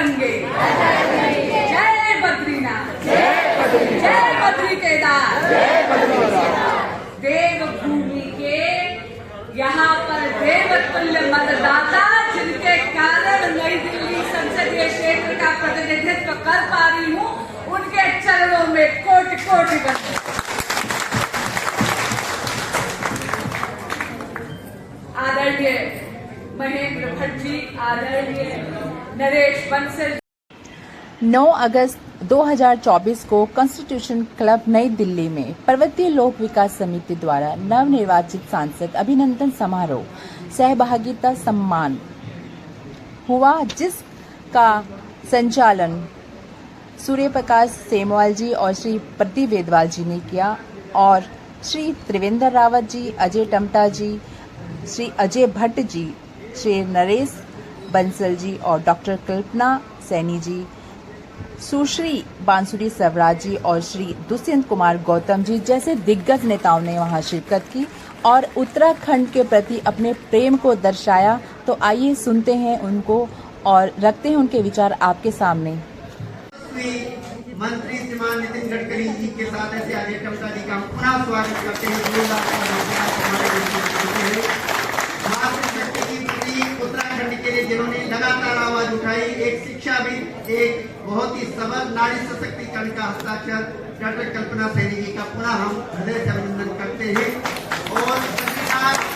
गंगे, जय बद्रीनाथ, जय बद्री केदार। देवभूमि के यहाँ पर देवतुल्य मतदाता जिनके कारण नई दिल्ली संसदीय क्षेत्र का प्रतिनिधित्व कर पा रही हूँ, उनके चरणों में कोटि कोटि बंदन। आदरणीय महेंद्र भट्ट जी, आदरणीय नरेश बंसल। 9 अगस्त 2024 को कॉन्स्टिट्यूशन क्लब नई दिल्ली में पर्वतीय लोक विकास समिति द्वारा नवनिर्वाचित सांसद अभिनंदन समारोह सहभागिता सम्मान हुआ, जिसका संचालन सूर्य प्रकाश सेमवाल जी और श्री प्रदीप वेदवाल जी ने किया और श्री त्रिवेंद्र रावत जी, अजय टमटा जी, श्री अजय भट्ट जी, श्री नरेश बंसल जी और डॉक्टर कल्पना सैनी जी, सुश्री बांसुरी सवराज जी और श्री दुष्यंत कुमार गौतम जी जैसे दिग्गज नेताओं ने वहां शिरकत की और उत्तराखंड के प्रति अपने प्रेम को दर्शाया। तो आइए सुनते हैं उनको और रखते हैं उनके विचार आपके सामने। मंत्री श्रीमान नितिन गडकरी जी के साथ ऐसे अजय टमटा जी का हम पुनः स्वागत करते हैं। उत्तराखंड के लिए जिन्होंने लगातार आवाज उठाई, एक शिक्षाविद, एक बहुत ही सबल नारी सशक्तिकरण का हस्ताक्षर डॉक्टर कल्पना सैनी जी का पुनः हम हृदय से अभिनंदन करते हैं। और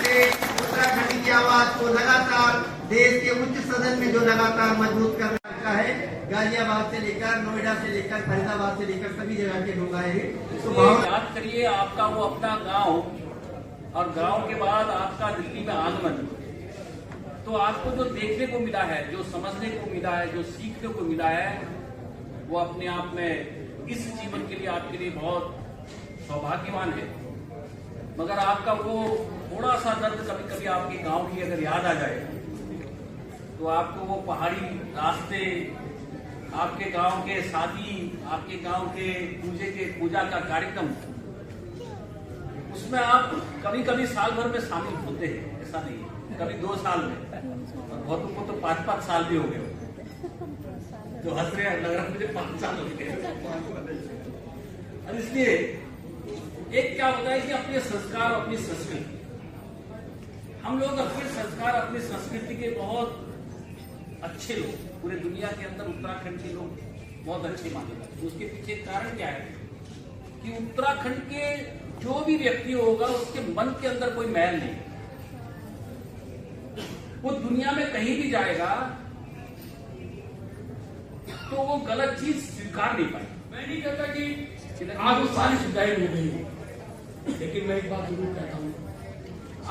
से उत्तराखंड की आवाज को लगातार देश के उच्च सदन में जो लगातार मजबूत कर रखा है, गाजियाबाद से लेकर नोएडा से लेकर फरीदाबाद से लेकर सभी जगह के लोग आए हैं। तो याद करिए, आपका वो अपना गांव और गांव के बाद आपका दिल्ली में आगमन, तो आपको जो देखने को मिला है, जो समझने को मिला है, जो सीखने को मिला है, वो अपने आप में इस जीवन के लिए आपके लिए बहुत सौभाग्यवान है। मगर आपका वो थोड़ा सा दर्द कभी कभी आपके गांव की अगर याद आ जाए, तो आपको वो पहाड़ी रास्ते, आपके गांव के शादी, आपके गांव के पूजा का कार्यक्रम, उसमें आप कभी कभी साल भर में शामिल होते हैं, ऐसा नहीं है, कभी 2 साल में, और बहुतों को तो 5-5 साल भी हो गए, जो हंस रहे हैं लग रहा है मुझे 5 साल हो गए। और इसलिए एक क्या होता है कि अपने संस्कार, अपनी संस्कृति, हम लोग अपने संस्कार, अपनी संस्कृति के बहुत अच्छे लोग, पूरे दुनिया के अंदर उत्तराखंड के लोग बहुत अच्छे माने जाते हैं। उसके पीछे कारण क्या है कि उत्तराखंड के जो भी व्यक्ति होगा, उसके मन के अंदर कोई मैल नहीं, वो दुनिया में कहीं भी जाएगा तो वो गलत चीज स्वीकार नहीं पाए। मैं नहीं कहता कि आज वो सारी सुविधाएं मिल गई है, लेकिन मैं एक बात जरूर कहता हूँ,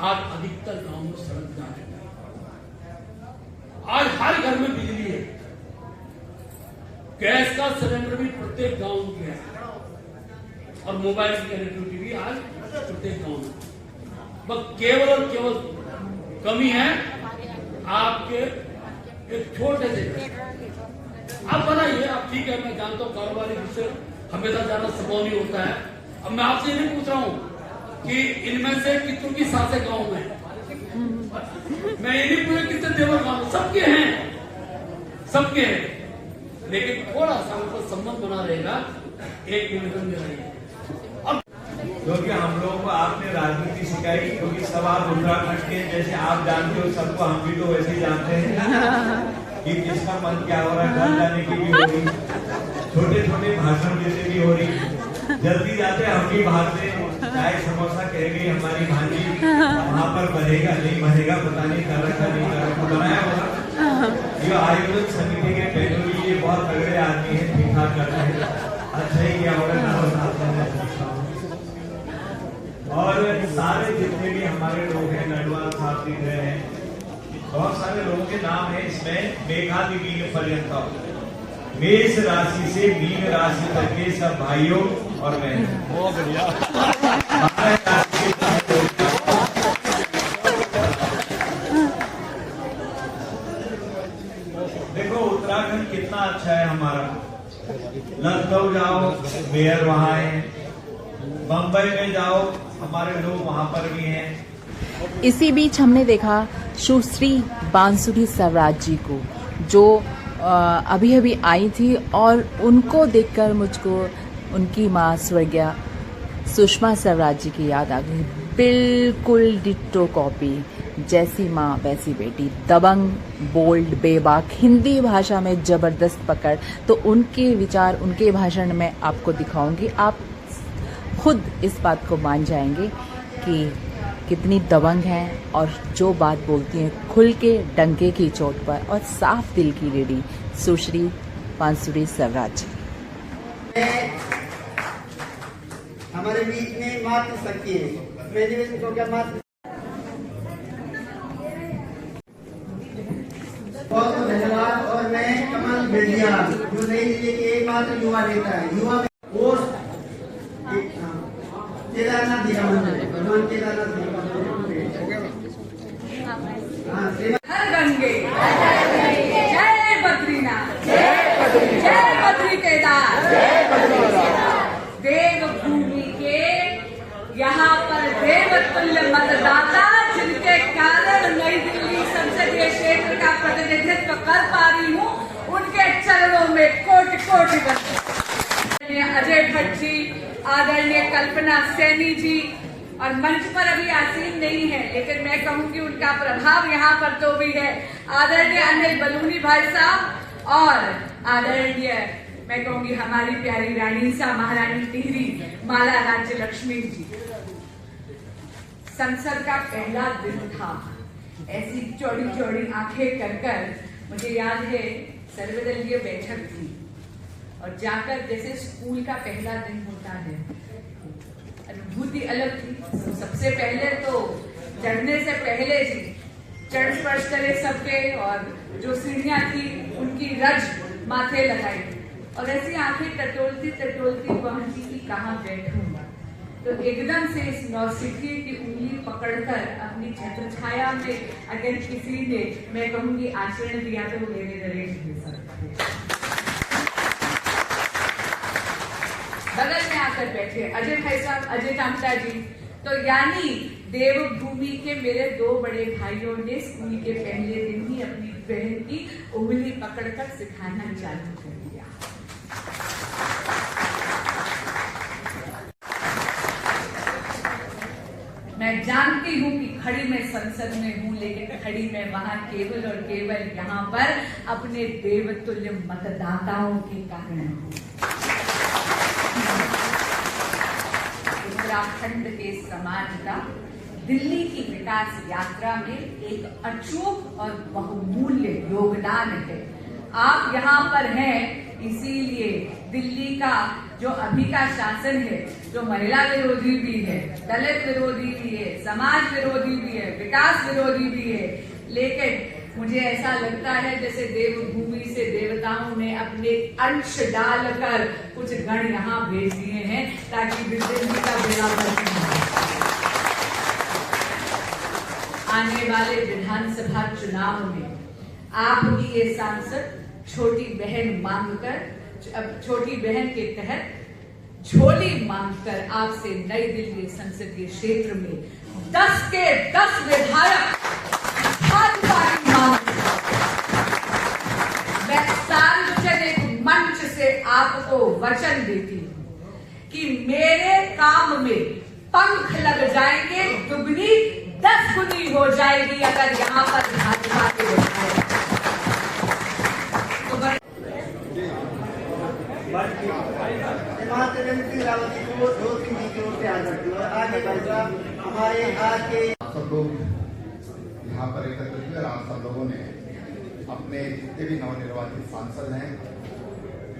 आज अधिकतर गांव में सड़क जा रही है, आज हर घर में बिजली है, गैस का सिलेंडर भी प्रत्येक गांव में है और मोबाइल की कनेक्टिविटी भी आज प्रत्येक गांव में। बस केवल और केवल कमी है आपके एक छोटे से, आप बनाइए, आप ठीक है, मैं जानता हूँ कारोबारी से हमेशा ज्यादा संभव नहीं होता है। अब मैं आपसे नहीं पूछ रहा हूँ कि इनमें से कितनों की सासे गांव में, मैं ये नहीं पूछा कितने देवर गांव, सबके हैं, सबके हैं, लेकिन थोड़ा सा उनका संबंध बना रहेगा। एक निवेदन दे रही है, क्योंकि हम लोगों को आपने राजनीति सिखाई, क्योंकि सब आप उत्तराखंड के जैसे आप जानते हो सबको, हम भी तो वैसे ही जानते हैं कि किसका मन क्या हो रहा है। घर जाने की भी हो रही, छोटे छोटे भाषण जैसे भी हो रही, जल्दी जाते हम भी भागते, चाय समोसा कह गई हमारी भांजी, वहाँ पर बनेगा नहीं बनेगा पता नहीं, कर रखा नहीं कर रखा, बनाया होगा। ये आयोजन समिति के पहलू ये बहुत तगड़े आदमी है, ठीक ठाक करते हैं, अच्छा ही किया होगा। और सारे जितने भी हमारे लोग हैं, नडवाल साहब दिख रहे हैं, बहुत सारे लोगों के नाम है इसमें। मेघादिवीर पर्यंत, मेष राशि से मीन राशि तक के सब भाइयों और बहनों, बहुत बढ़िया। देखो उत्तराखंड कितना अच्छा है हमारा। लखनऊ जाओ, मेयर वहां है, बंबई में जाओ, हमारे लोग वहां पर भी हैं। इसी बीच हमने देखा सुश्री बांसुरी सवराज जी को, जो अभी अभी आई थी और उनको देखकर मुझको उनकी माँ स्वर्गीय सुषमा स्वराज जी की याद आ गई। बिल्कुल डिट्टो कॉपी, जैसी माँ वैसी बेटी, दबंग, बोल्ड, बेबाक, हिंदी भाषा में जबरदस्त पकड़। तो उनके विचार, उनके भाषण में आपको दिखाऊंगी, आप खुद इस बात को मान जाएंगे कि कितनी दबंग हैं और जो बात बोलती हैं खुल के डंके की चोट पर और साफ दिल की लेडी सुश्री बांसुरी स्वराज। हमारे बीच में मातृशक्ति है, मैंने इनको क्या मातृ बहुत धन्यवाद। और मैं कमल बेदिया जो नई दिल्ली के एकमात्र युवा नेता है, युवा पोस्ट केदारनाथ जी का मंदिर, भगवान केदारनाथ जी का हर गंगे जय बद्रीनाथ, जय बद्री केदार। देवभूमि के यहाँ पर देवतुल्य मतदाता जिनके कारण नई दिल्ली संसदीय क्षेत्र का प्रतिनिधित्व कर पा रही हूँ, उनके चरणों में कोटि कोटि बंदन। अजय भट्ट जी, आदरणीय कल्पना सैनी जी, और मंच पर अभी आसीन नहीं है लेकिन मैं कहूंगी उनका प्रभाव यहाँ पर तो भी है, आदरणीय अनिल बलूनी भाई साहब, और आदरणीय मैं कहूंगी हमारी प्यारी रानी सा महारानी टिहरी माला राज्य लक्ष्मी जी। संसद का पहला दिन था, ऐसी चौड़ी चौड़ी आंखें कर मुझे याद है सर्वदलीय बैठक थी और जाकर जैसे स्कूल का पहला दिन होता है, अनुभूति अलग थी। सबसे पहले तो चढ़ने से पहले जी चढ़ स्पर्श करे सबके, और जो सीढ़ियां थी उनकी रज माथे लगाई और ऐसी आंखें टटोलती टटोलती पहुंची कि कहाँ बैठूंगा। तो एकदम से इस नौसिखिए की उंगली पकड़कर अपनी छत्र छाया में अगर किसी ने मैं कहूंगी आचरण दिया तो वो मेरे नरेश दे सकता है। बगल में आकर बैठे अजय भाई साहब, अजय टामटा जी। तो यानी देवभूमि के मेरे दो बड़े भाइयों ने स्कूल के पहले दिन ही अपनी बहन की उंगली पकड़कर सिखाना चालू कर दिया। मैं जानती हूँ कि खड़ी मैं संसद में हूँ, लेकिन खड़ी मैं वहां केवल और केवल यहाँ पर अपने देवतुल्य मतदाताओं के कारण हूँ। उत्तराखंड के समाज का दिल्ली की विकास यात्रा में एक अचूक और बहुमूल्य योगदान है। आप यहाँ पर हैं इसीलिए दिल्ली का जो अभी का शासन है, जो महिला विरोधी भी है, दलित विरोधी भी है, समाज विरोधी भी है, विकास विरोधी भी है, लेकिन मुझे ऐसा लगता है जैसे देवभूमि से देवताओं ने अपने अंश डालकर कुछ गण यहाँ भेज दिए हैं ताकि दिल्ली का बेड़ा बच। आने वाले विधानसभा चुनाव में आपकी ये सांसद छोटी बहन मांगकर, छोटी बहन के तहत झोली मांगकर आपसे नई दिल्ली संसदीय क्षेत्र में 10 के 10 विधायक भाजपा की मांग। मैं सार्वजनिक मंच से आपको वचन देती हूँ कि मेरे काम में पंख लग जाएंगे, दुगनी 10 गुनी हो जाएगी अगर यहाँ पर भाजपा के विधायक। रावती को 2-3 जी की ओर से याद रखती हूँ। आगे भाई साहब हमारे आज के सब लोग यहाँ पर एकत्रित हुए और आप सब लोगों ने अपने जितने भी नवनिर्वाचित सांसद हैं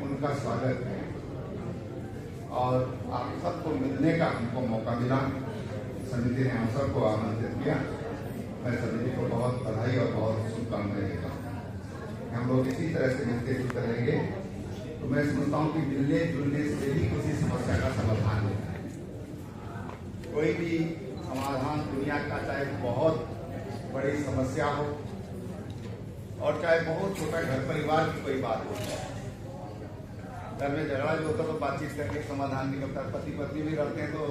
उनका स्वागत है और आप सबको मिलने का हमको मौका मिला। समिति ने हम सबको आमंत्रित किया। मैं समिति को बहुत बधाई और बहुत शुभकामनाएं देता हूँ। हम लोग इसी तरह से मिलते जुलते रहेंगे तो मैं समझता हूँ कि मिलने जुलने से ही किसी समस्या का समाधान होता है। कोई भी समाधान दुनिया का चाहे बहुत बड़ी समस्या हो और चाहे बहुत छोटा घर परिवार की कोई बात हो, घर में झगड़ा जो होता है तो बातचीत करके समाधान निकलता है। पति पत्नी भी रहते हैं तो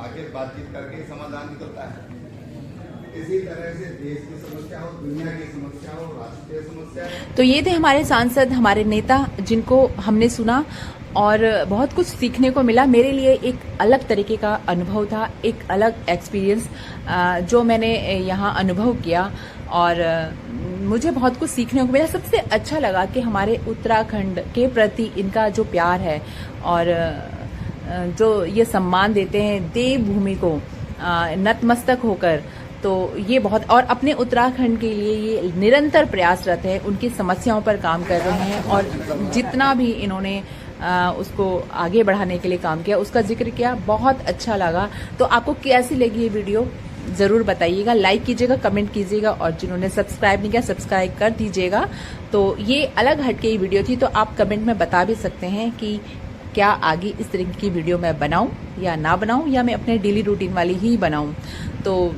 आगे बातचीत करके समाधान निकलता है। इसी तरह से देश की समस्या हो, दुनिया की समस्या हो, राष्ट्रीय समस्या हो। तो ये थे हमारे सांसद, हमारे नेता, जिनको हमने सुना और बहुत कुछ सीखने को मिला। मेरे लिए एक अलग तरीके का अनुभव था, एक अलग एक्सपीरियंस जो मैंने यहाँ अनुभव किया और मुझे बहुत कुछ सीखने को मिला। सबसे अच्छा लगा कि हमारे उत्तराखंड के प्रति इनका जो प्यार है और जो ये सम्मान देते हैं देवभूमि को नतमस्तक होकर, तो ये बहुत, और अपने उत्तराखंड के लिए ये निरंतर प्रयासरत है, उनकी समस्याओं पर काम कर रहे हैं और जितना भी इन्होंने उसको आगे बढ़ाने के लिए काम किया उसका जिक्र किया। बहुत अच्छा लगा। तो आपको कैसी लगी ये वीडियो जरूर बताइएगा, लाइक कीजिएगा, कमेंट कीजिएगा और जिन्होंने सब्सक्राइब नहीं किया सब्सक्राइब कर दीजिएगा। तो ये अलग हटके की वीडियो थी, तो आप कमेंट में बता भी सकते हैं कि क्या आगे इस तरह की वीडियो मैं बनाऊं या ना बनाऊं, या मैं अपने डेली रूटीन वाली ही बनाऊं। तो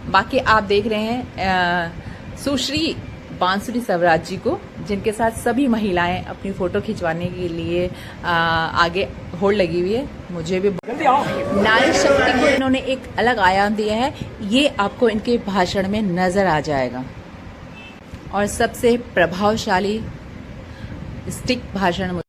बाकी आप देख रहे हैं सुश्री बांसुरी स्वराज जी को, जिनके साथ सभी महिलाएं अपनी फोटो खिंचवाने के लिए आगे होड़ लगी हुई है। मुझे भी नारी शक्ति को इन्होंने एक अलग आयाम दिया है, ये आपको इनके भाषण में नजर आ जाएगा। और सबसे प्रभावशाली स्टिक भाषण